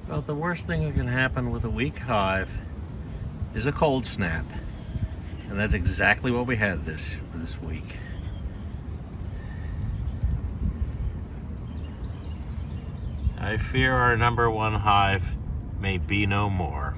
Well, the worst thing that can happen with a weak hive is a cold snap. And that's exactly what we had this week. I fear our number one hive may be no more.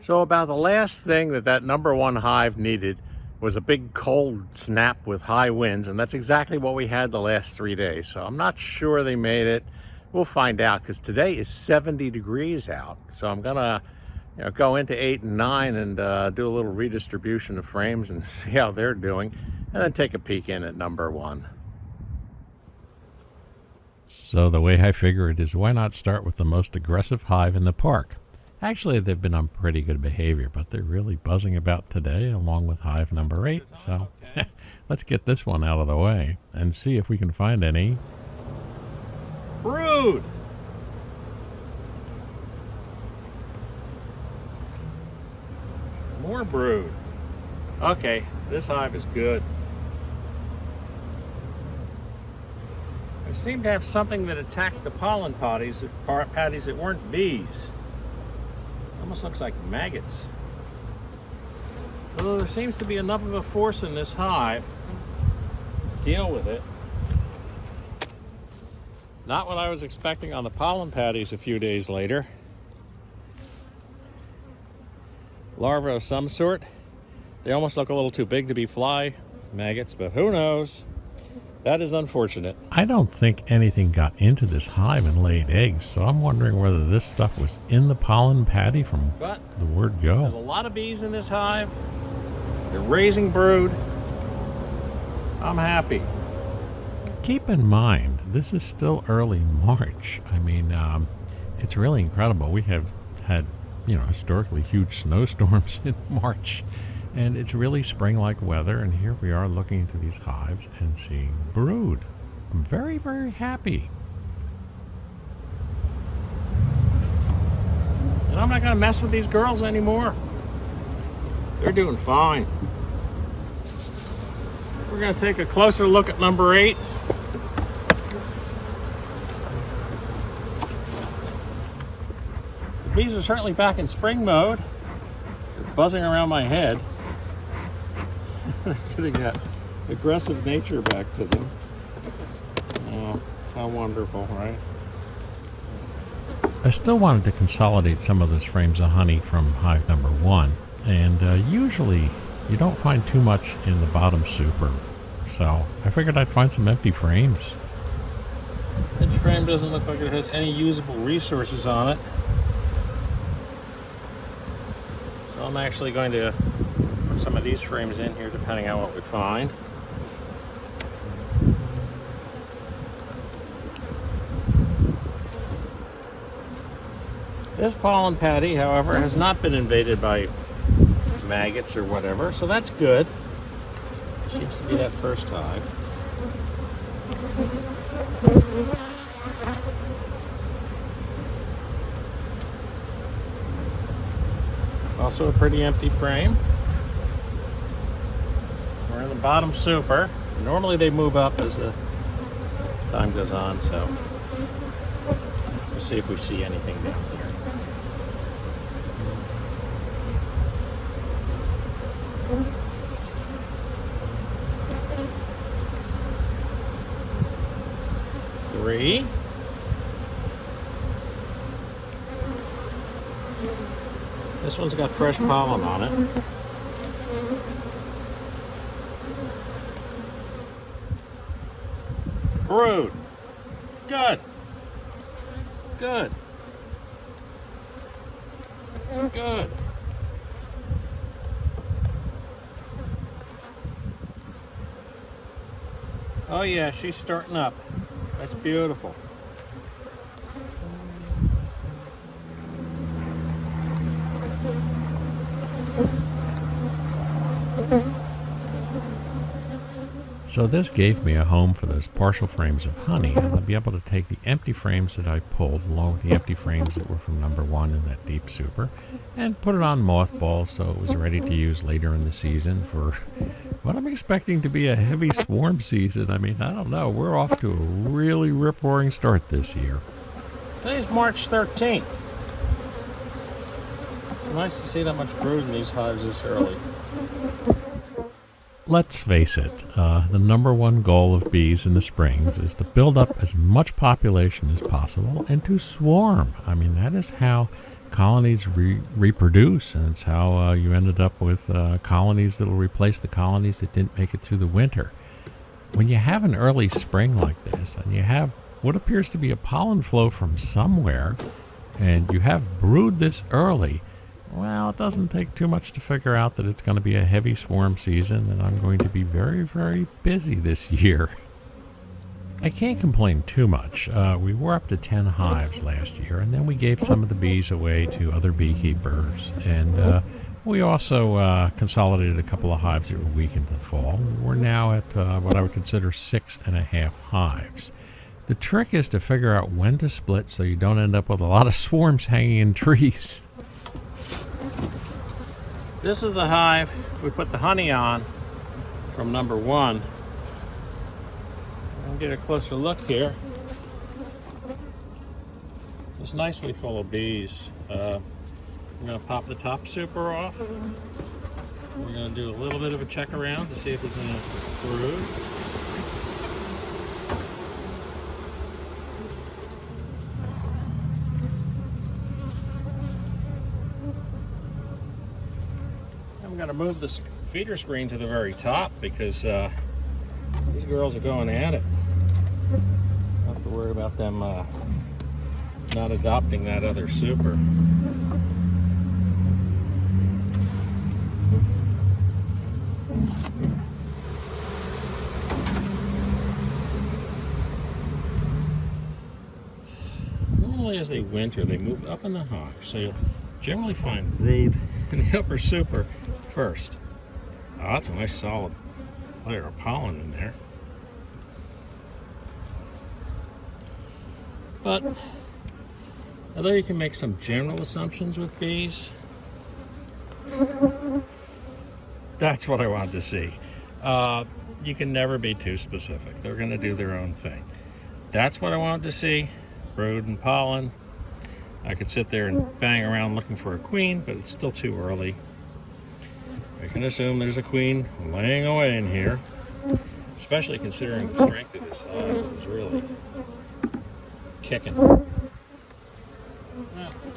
So about the last thing that number one hive needed was a big cold snap with high winds, and that's exactly what we had the last 3 days. So I'm not sure they made it. We'll find out, because today is 70 degrees out. So I'm gonna go into 8 and 9 and do a little redistribution of frames and see how they're doing, and then take a peek in at number one. So the way I figure it is, why not start with the most aggressive hive in the park? Actually, they've been on pretty good behavior, but they're really buzzing about today, along with hive number 8. So let's get this one out of the way and see if we can find any brood. More brood. Okay, this hive is good. I seem to have something that attacked the pollen patties that weren't bees. Almost looks like maggots. Although there seems to be enough of a force in this hive to deal with it. Not what I was expecting on the pollen patties a few days later. Larvae of some sort. They almost look a little too big to be fly maggots, but who knows? That is unfortunate. I don't think anything got into this hive and laid eggs, so I'm wondering whether this stuff was in the pollen patty from the word go. There's a lot of bees in this hive. They're raising brood. I'm happy. Keep in mind, this is still early March. I mean, it's really incredible. We have had, historically huge snowstorms in March. And it's really spring-like weather, and here we are looking into these hives and seeing brood. I'm very, very happy. And I'm not going to mess with these girls anymore. They're doing fine. We're going to take a closer look at number 8. The bees are certainly back in spring mode. They're buzzing around my head. Getting that aggressive nature back to them. Oh, how wonderful, right? I still wanted to consolidate some of those frames of honey from hive number 1, and usually you don't find too much in the bottom super, so I figured I'd find some empty frames. This frame doesn't look like it has any usable resources on it, so I'm actually going to put some of these frames in here depending on what we find. This pollen patty, however, has not been invaded by maggots or whatever, so that's good. Seems to be that first hive. Also a pretty empty frame. We're in the bottom super. Normally they move up as the time goes on, so we'll see if we see anything down here. Three. This one's got fresh pollen on it. Brood. Good. Good. Good. Oh yeah, she's starting up. That's beautiful. So this gave me a home for those partial frames of honey, and I'll be able to take the empty frames that I pulled, along with the empty frames that were from number 1 in that deep super, and put it on mothballs so it was ready to use later in the season for what I'm expecting to be a heavy swarm season. I mean, I don't know. We're off to a really rip-roaring start this year. Today's March 13th. It's nice to see that much brood in these hives this early. Let's face it, the number one goal of bees in the springs is to build up as much population as possible and to swarm. I mean, that is how colonies reproduce, and it's how you ended up with colonies that will replace the colonies that didn't make it through the winter. When you have an early spring like this, and you have what appears to be a pollen flow from somewhere, and you have brood this early, well, it doesn't take too much to figure out that it's going to be a heavy swarm season, and I'm going to be very, very busy this year. I can't complain too much. We were up to 10 hives last year, and then we gave some of the bees away to other beekeepers, and we also consolidated a couple of hives that were weak in the fall. We're now at what I would consider 6.5 hives. The trick is to figure out when to split so you don't end up with a lot of swarms hanging in trees. This is the hive we put the honey on from number 1. I'll get a closer look here. It's nicely full of bees. I'm going to pop the top super off. We're going to do a little bit of a check around to see if there's any brood. I'm going to move this feeder screen to the very top because these girls are going at it. Don't have to worry about them not adopting that other super. Normally as they winter, they move up in the hive, so you'll generally find brood in the upper super first. Oh, that's a nice solid layer of pollen in there. But although you can make some general assumptions with bees, that's what I wanted to see. You can never be too specific. They're going to do their own thing. That's what I wanted to see, brood and pollen. I could sit there and bang around looking for a queen, but it's still too early. I can assume there's a queen laying away in here, especially considering the strength of this hive. It was really kicking. Well,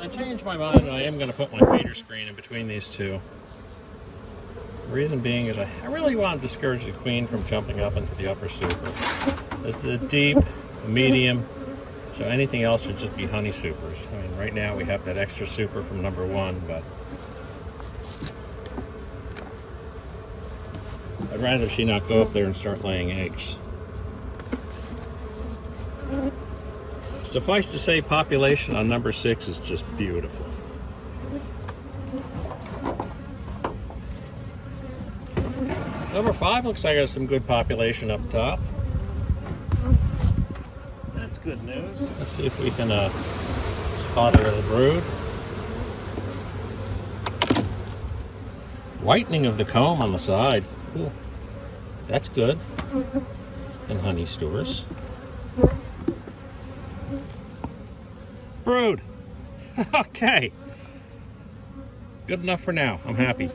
I changed my mind, and I am going to put my feeder screen in between these two. The reason being is I really want to discourage the queen from jumping up into the upper super. This is a deep, medium, so anything else should just be honey supers. I mean, right now we have that extra super from number 1, but I'd rather she not go up there and start laying eggs. Suffice to say, population on number 6 is just beautiful. Number 5 looks like there's some good population up top. That's good news. Let's see if we can spot a little brood. Whitening of the comb on the side. Cool. That's good. And honey stores. Brood. Okay. Good enough for now. I'm happy.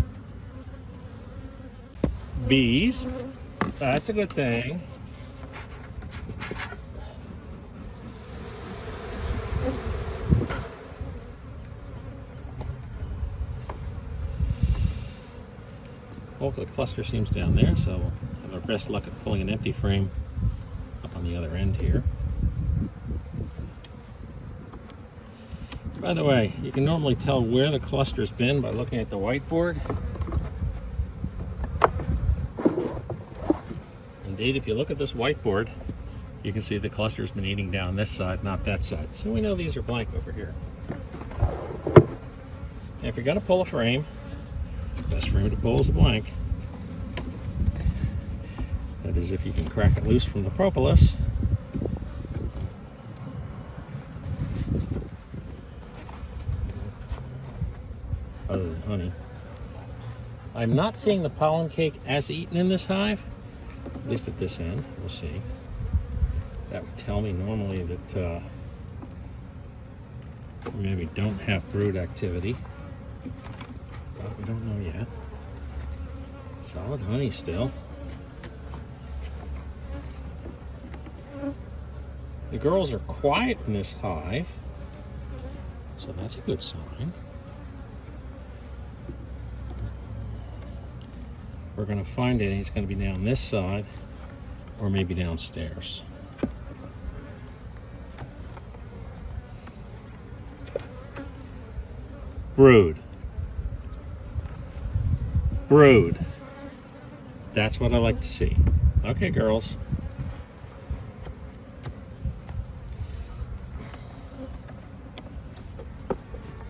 Bees. That's a good thing. Bulk of the cluster seems down there, so we'll have our best luck at pulling an empty frame up on the other end here. By the way, you can normally tell where the cluster's been by looking at the whiteboard. Indeed, if you look at this whiteboard, you can see the cluster's been eating down this side, not that side. So we know these are blank over here. And if you're going to pull a frame, best frame to pull is a blank. That is, if you can crack it loose from the propolis. Other than honey. I'm not seeing the pollen cake as eaten in this hive, at least at this end. We'll see. That would tell me normally that we maybe don't have brood activity, but we don't know yet. Solid honey still. The girls are quiet in this hive, so that's a good sign. We're going to find it, and it's going to be down this side or maybe downstairs. Brood. Brood. That's what I like to see. Okay, girls.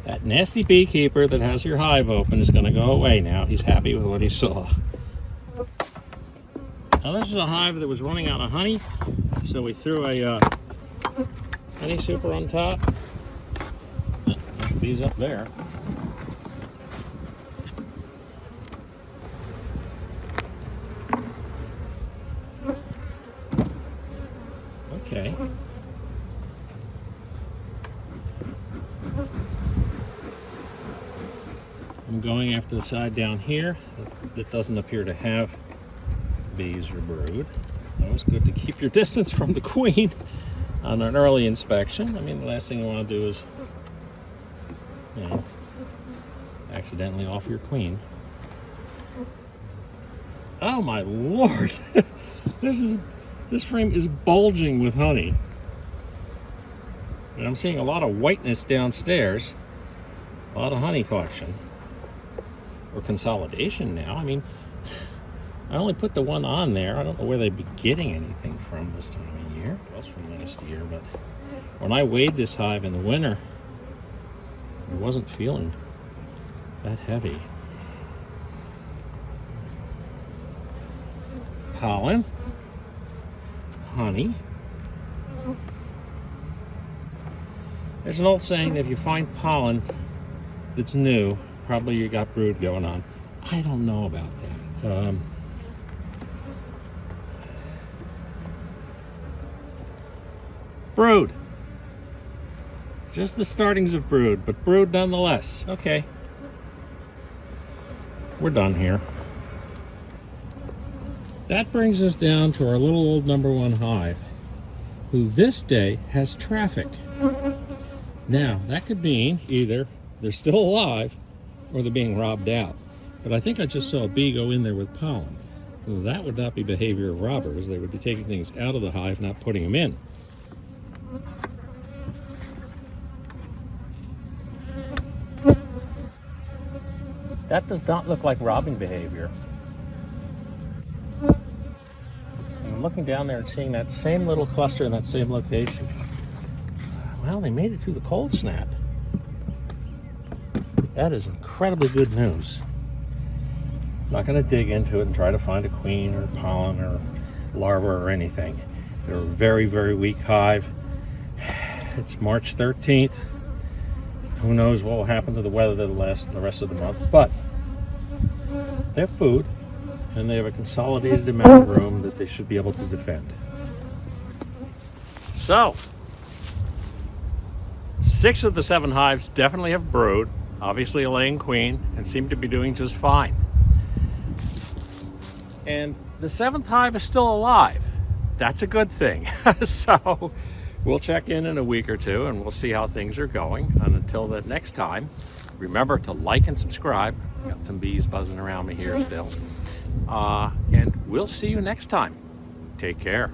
That nasty beekeeper that has your hive open is going to go away now. He's happy with what he saw. Now this is a hive that was running out of honey, so we threw a honey super on top. There's bees up there. Okay. I'm going after the side down here that doesn't appear to have bees or brood. Always good to keep your distance from the queen on an early inspection. I mean, the last thing you want to do is, you know, accidentally off your queen. Oh my lord! This frame is bulging with honey. And I'm seeing a lot of whiteness downstairs. A lot of honey collection. Or consolidation now. I mean, I only put the one on there. I don't know where they'd be getting anything from this time of year. Well, it's from last year, but when I weighed this hive in the winter, it wasn't feeling that heavy. Pollen, honey. There's an old saying that if you find pollen that's new, probably you got brood going on. I don't know about that. Brood. Just the startings of brood, but brood nonetheless. Okay. We're done here. That brings us down to our little old #1 hive, who this day has traffic. Now, that could mean either they're still alive or they're being robbed out. But I think I just saw a bee go in there with pollen. Well, that would not be behavior of robbers. They would be taking things out of the hive, not putting them in. That does not look like robbing behavior. I'm looking down there and seeing that same little cluster in that same location. Well, they made it through the cold snap. That is incredibly good news. I'm not going to dig into it and try to find a queen or pollen or larva or anything. They're a very, very weak hive. It's March 13th. Who knows what will happen to the weather that'll last the rest of the month. But they have food, and they have a consolidated amount of room that they should be able to defend. So, 6 of the 7 hives definitely have brood. Obviously a laying queen, and seem to be doing just fine. And the 7th hive is still alive. That's a good thing. So we'll check in a week or two and we'll see how things are going. And until that next time, remember to like and subscribe. Got some bees buzzing around me here still. And we'll see you next time. Take care.